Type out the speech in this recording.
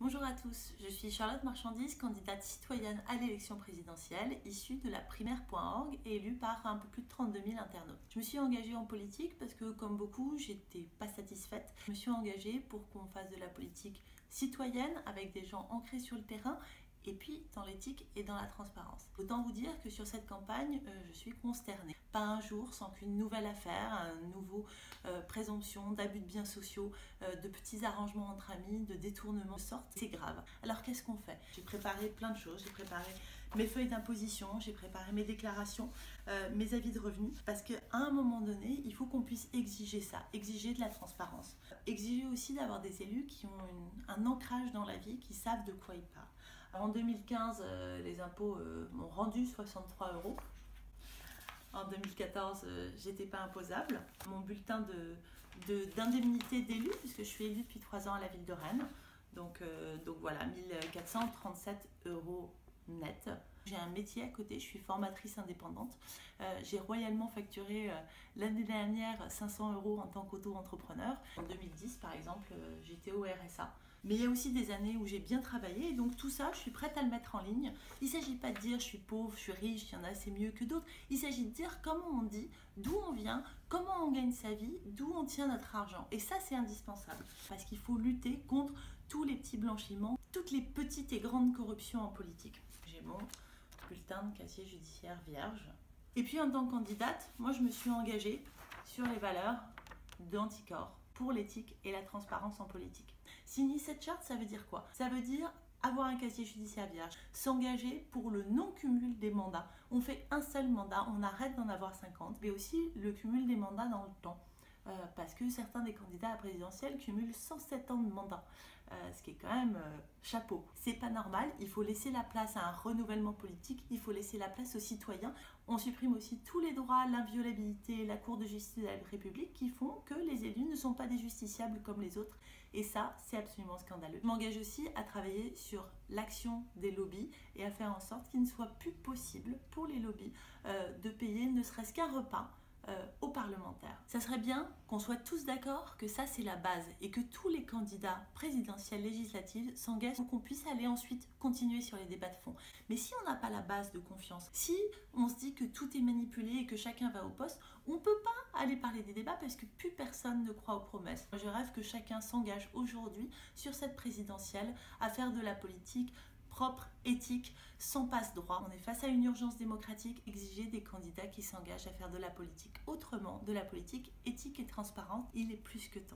Bonjour à tous, je suis Charlotte Marchandise, candidate citoyenne à l'élection présidentielle, issue de la primaire.org et élue par un peu plus de 32 000 internautes. Je me suis engagée en politique parce que, comme beaucoup, j'étais pas satisfaite. Je me suis engagée pour qu'on fasse de la politique citoyenne avec des gens ancrés sur le terrain et puis dans l'éthique et dans la transparence. Autant vous dire que sur cette campagne, je suis consternée. Pas un jour sans qu'une nouvelle affaire, un nouveau présomption d'abus de biens sociaux, de petits arrangements entre amis, de détournements sortent. C'est grave. Alors qu'est-ce qu'on fait? J'ai préparé plein de choses. J'ai préparé mes feuilles d'imposition, j'ai préparé mes déclarations, mes avis de revenus, parce qu'à un moment donné, il faut qu'on puisse exiger ça, exiger de la transparence. Exiger aussi d'avoir des élus qui ont un ancrage dans la vie, qui savent de quoi ils parlent. Alors, en 2015, les impôts m'ont rendu 63 €. En 2014, j'étais pas imposable. Mon bulletin d'indemnité d'élu, puisque je suis élue depuis 3 ans à la ville de Rennes. Donc voilà, 1437 € net. J'ai un métier à côté, je suis formatrice indépendante. J'ai royalement facturé l'année dernière 500 € en tant qu'auto-entrepreneur. En 2010, par exemple, j'étais au RSA. Mais il y a aussi des années où j'ai bien travaillé, et donc tout ça, je suis prête à le mettre en ligne. Il ne s'agit pas de dire je suis pauvre, je suis riche, il y en a c'est mieux que d'autres. Il s'agit de dire comment on dit, d'où on vient, comment on gagne sa vie, d'où on tient notre argent. Et ça, c'est indispensable, parce qu'il faut lutter contre tous les petits blanchiments, toutes les petites et grandes corruptions en politique. J'ai mon bulletin de casier judiciaire vierge. Et puis en tant que candidate, moi je me suis engagée sur les valeurs d'Anticor pour l'éthique et la transparence en politique. Signer cette charte, ça veut dire quoi? Ça veut dire avoir un casier judiciaire vierge, s'engager pour le non-cumul des mandats. On fait un seul mandat, on arrête d'en avoir 50, mais aussi le cumul des mandats dans le temps. Parce que certains des candidats à la présidentielle cumulent 107 ans de mandat, ce qui est quand même chapeau. C'est pas normal, il faut laisser la place à un renouvellement politique, il faut laisser la place aux citoyens. On supprime aussi tous les droits, l'inviolabilité, la Cour de justice de la République qui font que les élus ne sont pas des justiciables comme les autres, et ça, c'est absolument scandaleux. Je m'engage aussi à travailler sur l'action des lobbies et à faire en sorte qu'il ne soit plus possible pour les lobbies de payer ne serait-ce qu'un repas aux parlementaires. Ça serait bien qu'on soit tous d'accord que ça c'est la base et que tous les candidats présidentiels législatifs s'engagent pour qu'on puisse aller ensuite continuer sur les débats de fond. Mais si on n'a pas la base de confiance, si on se dit que tout est manipulé et que chacun va au poste, on ne peut pas aller parler des débats parce que plus personne ne croit aux promesses. Je rêve que chacun s'engage aujourd'hui sur cette présidentielle à faire de la politique propre, éthique, sans passe-droit. On est face à une urgence démocratique, exiger des candidats qui s'engagent à faire de la politique autrement, de la politique éthique et transparente, il est plus que temps.